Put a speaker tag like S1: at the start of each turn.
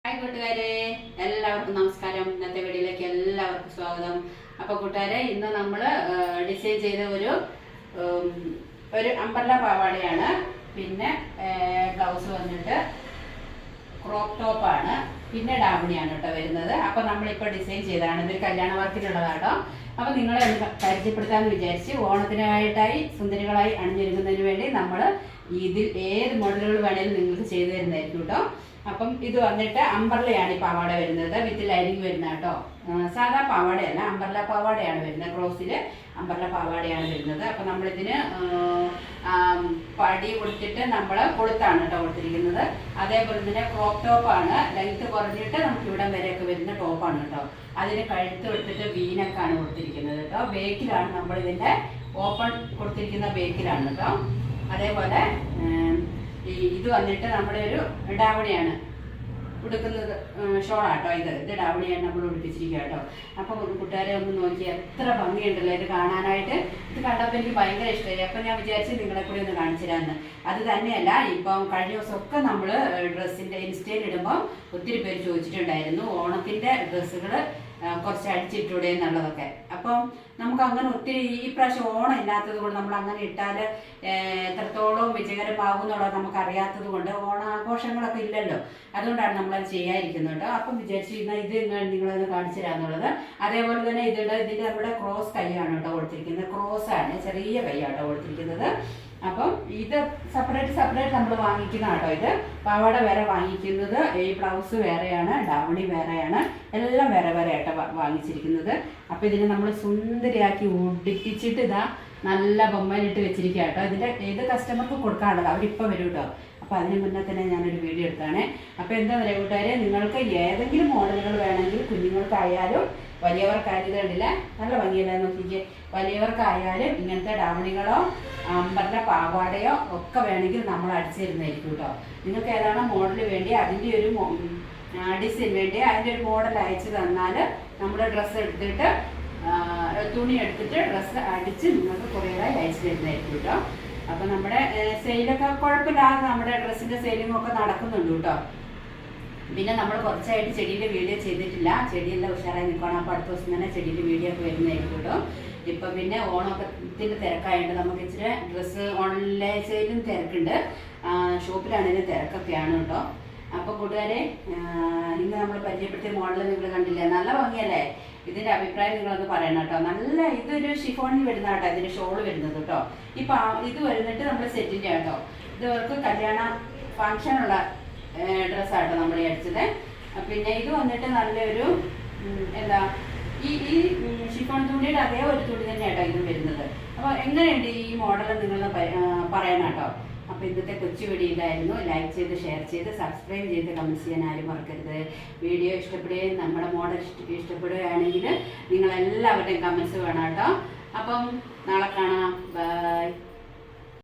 S1: Hi കൂട്ടുകാരെ, എല്ലാവർക്കും നമസ്കാരം. ഇന്നത്തെ വീഡിയോയിലേക്ക് എല്ലാവർക്കും സ്വാഗതം. അപ്പോൾ കൂട്ടുകാരെ, ഇന്ന് നമ്മൾ ഡിസൈൻ ചെയ്ത ഒരു അമ്പർല പാവാടയാണ്. പിന്നെ ബ്ലൗസ് വന്നിട്ട് ക്രോപ്പ് ടോപ്പാണ്. പിന്നെ ഡാവണിയാണ് കേട്ടോ വരുന്നത്. അപ്പോൾ നമ്മളിപ്പോൾ ഡിസൈൻ ചെയ്തതാണ്. ഇതൊരു കല്യാണ വർക്കിനുള്ളതാട്ടോ. അപ്പോൾ നിങ്ങളെ ഒന്ന് പരിചയപ്പെടുത്താമെന്ന് വിചാരിച്ച് ഓണത്തിനായിട്ടായി സുന്ദരികളായി അണിഞ്ഞൊരുങ്ങുന്നതിന് വേണ്ടി നമ്മൾ ഇതിൽ ഏത് മോഡലുകൾ വേണേലും നിങ്ങൾക്ക് ചെയ്തു തരുന്നതായിരിക്കും കേട്ടോ. അപ്പം ഇത് വന്നിട്ട് അമ്പർലയാണ് ഈ പാവാട വരുന്നത്. വിത്ത് ലൈനിങ് വരുന്ന കേട്ടോ. സാധാ പാവാടയല്ല, അമ്പർല പാവാടയാണ് വരുന്നത്. ക്രോസില് അമ്പർല പാവാടയാണ് വരുന്നത്. അപ്പം നമ്മളിതിന് പടി കൊടുത്തിട്ട് നമ്മൾ കൊളുത്താണ് കേട്ടോ കൊടുത്തിരിക്കുന്നത്. അതേപോലെ തന്നെ ക്രോപ്പ് ടോപ്പാണ്. ലെങ്ത് കുറഞ്ഞിട്ട് നമുക്ക് ഇവിടം വരെയൊക്കെ വരുന്ന ടോപ്പാണ് കേട്ടോ. അതിന് കഴുത്ത് കൊടുത്തിട്ട് വീനക്കാണ് കൊടുത്തിരിക്കുന്നത് കേട്ടോ. ബേക്കിലാണ് നമ്മളിതിൻ്റെ ഓപ്പൺ കൊടുത്തിരിക്കുന്ന ബേക്കിലാണ് കേട്ടോ. അതേപോലെ ഇത് വന്നിട്ട് നമ്മുടെ ഒരു ഡാവണിയാണ് ഉടുക്കുന്നത്, ഷോളാട്ടോ. ഇത് ഡാവണിയാണ് നമ്മൾ ഉടുപ്പിച്ചിരിക്കുക കേട്ടോ. അപ്പോൾ കൂട്ടുകാരെ ഒന്ന് നോക്കി, എത്ര ഭംഗിയുണ്ടല്ലോ ഇത് കാണാനായിട്ട്. ഇത് കണ്ടപ്പോൾ എനിക്ക് ഭയങ്കര ഇഷ്ടമായി. അപ്പം ഞാൻ വിചാരിച്ച് നിങ്ങളെ കൂടി ഒന്ന് കാണിച്ചു തരാമെന്ന്. അത് തന്നെയല്ല, ഇപ്പം കഴിഞ്ഞ ദിവസമൊക്കെ നമ്മൾ ഡ്രസ്സിൻ്റെ ഇൻസ്റ്റയിൽ ഇടുമ്പം ഒത്തിരി പേര് ചോദിച്ചിട്ടുണ്ടായിരുന്നു ഓണത്തിൻ്റെ ഡ്രസ്സുകൾ കുറച്ച് അടിച്ചിട്ടൂടെ എന്നുള്ളതൊക്കെ. അപ്പം നമുക്ക് അങ്ങനെ ഒത്തിരി ഈ പ്രാവശ്യം ഓണം ഇല്ലാത്തത് കൊണ്ട് നമ്മൾ അങ്ങനെ ഇട്ടാൽ എത്രത്തോളം വിജയകരമാകും എന്നുള്ളത് നമുക്ക് അറിയാത്തത് കൊണ്ട്, ഓണാഘോഷങ്ങളൊക്കെ ഇല്ലല്ലോ, അതുകൊണ്ടാണ് നമ്മളത് ചെയ്യാതിരിക്കുന്നത് കേട്ടോ. അപ്പം വിചാരിച്ചിരുന്ന ഇത് നിങ്ങളൊന്ന് കാണിച്ചു തരാമെന്നുള്ളത്. അതേപോലെ തന്നെ ഇതിൻ്റെ നമ്മുടെ ക്രോസ് കൈയാണ് കേട്ടോ കൊടുത്തിരിക്കുന്നത്. ക്രോസാണ്, ചെറിയ കൈയാട്ടോ കൊടുത്തിരിക്കുന്നത്. അപ്പം ഇത് സെപ്പറേറ്റ് നമ്മൾ വാങ്ങിക്കുന്ന കേട്ടോ. ഇത് പാവാട വേറെ വാങ്ങിക്കുന്നത്, ഈ ബ്ലൗസ് വേറെയാണ്, ഡാവണി വേറെയാണ്, എല്ലാം വേറെ വേറെ ആയിട്ട് വാങ്ങിച്ചിരിക്കുന്നത്. അപ്പം ഇതിനെ നമ്മൾ സുന്ദരിയാക്കി ഉടുപ്പിച്ചിട്ട് ഇതാ നല്ല ബൊമ്മയിലിട്ട് വെച്ചിരിക്കുക കേട്ടോ. ഇതിൻ്റെ ഏത് കസ്റ്റമർക്ക് കൊടുക്കാനുള്ളത് അവരിപ്പോൾ വരും കേട്ടോ. അപ്പോൾ അതിന് മുന്നേ തന്നെ ഞാനൊരു വീഡിയോ എടുത്താണ്. അപ്പോൾ എന്താ പറയുക കൂട്ടുകാരെ, നിങ്ങൾക്ക് ഏതെങ്കിലും മോഡലുകൾ വേണമെങ്കിൽ കുഞ്ഞുങ്ങൾക്കായാലും വലിയവർക്കായാലും കണ്ടില്ല നല്ല ഭംഗിയല്ല നോക്കിക്കേ. വലിയവർക്കായാലും ഇങ്ങനത്തെ ഡാവണികളോ അമ്പർല പാവാടയോ ഒക്കെ വേണമെങ്കിൽ നമ്മൾ അടിച്ചു തരുന്നതായിരിക്കും കേട്ടോ. നിങ്ങൾക്ക് ഏതാണോ മോഡൽ വേണ്ടി അതിൻ്റെ ഒരു ഡിസൈൻ വേണ്ടി അതിൻ്റെ ഒരു മോഡൽ അയച്ചു തന്നാൽ നമ്മുടെ ഡ്രസ്സ് എടുത്തിട്ട് തുണി എടുത്തിട്ട് ഡ്രസ്സ് അടിച്ച് നിങ്ങൾക്ക് കുറേയായി അയച്ചു തരുന്നതായിരിക്കും കേട്ടോ. അപ്പം നമ്മുടെ സെയിലൊക്കെ കുഴപ്പമില്ലാതെ നമ്മുടെ ഡ്രസ്സിൻ്റെ സെയിലിങ്ങൊക്കെ നടക്കുന്നുണ്ട് കേട്ടോ. പിന്നെ നമ്മൾ കുറച്ചായിട്ട് ചെടിയുടെ വീഡിയോ ചെയ്തിട്ടില്ല. ചെടിയെല്ലാം ഉഷാറായി നിൽക്കണം. അപ്പോൾ അടുത്ത ദിവസം തന്നെ ചെടിയുടെ വീഡിയോ ഒക്കെ വരുന്നതായിരിക്കും കേട്ടോ. ഇപ്പം പിന്നെ ഓണത്തിൻ്റെ തിരക്കായിട്ട് നമുക്ക് ഇച്ചിരി ഡ്രസ്സ് ഓൺലൈൻ സെയിലും തിരക്കുണ്ട്, ഷോപ്പിലാണെങ്കിലും തിരക്കൊക്കെയാണ് കേട്ടോ. അപ്പോൾ കൂട്ടുകാരെ, ഇന്ന് നമ്മൾ പരിചയപ്പെടുത്തിയ മോഡൽ നിങ്ങൾ കണ്ടില്ലേ, നല്ല ഭംഗിയല്ലേ? ഇതിൻ്റെ അഭിപ്രായം നിങ്ങളൊന്ന് പറയണം കേട്ടോ. നല്ല ഇതൊരു ഷിഫോണിൽ വരുന്ന കേട്ടോ ഇതിൻ്റെ ഷോള് വരുന്നത് കേട്ടോ. ഇപ്പം ഇത് വരുന്നിട്ട് നമ്മൾ സെറ്റിൻ്റെ കേട്ടോ. ഇവർക്ക് കല്യാണ ഫങ്ഷനുള്ള ഡ്രസ്സാട്ടോ നമ്മൾ അടിച്ചത്. പിന്നെ ഇത് വന്നിട്ട് നല്ലൊരു എന്താ ഈ ഷിഫോൺ തുണിയുടെ അതേ ഒരു തുണി തന്നെയാട്ടോ ഇത് വരുന്നത്. അപ്പോൾ എങ്ങനെയുണ്ട് ഈ മോഡൽ നിങ്ങളൊന്ന് പറയണം കേട്ടോ. അപ്പോൾ ഇന്നത്തെ കൊച്ചു വീഡിയോ ഇതായിരുന്നു. ലൈക്ക് ചെയ്ത്, ഷെയർ ചെയ്ത്, സബ്സ്ക്രൈബ് ചെയ്ത്, കമൻറ്റ്സ് ചെയ്യാൻ ആരും മറക്കരുത്. വീഡിയോ ഇഷ്ടപ്പെടുകയും നമ്മുടെ മോഡൽ ഇഷ്ടപ്പെടുകയാണെങ്കിൽ നിങ്ങളെല്ലാവരുടെയും കമൻറ്റ്സ് വേണം കേട്ടോ. അപ്പം നാളെ കാണാം. ബൈ.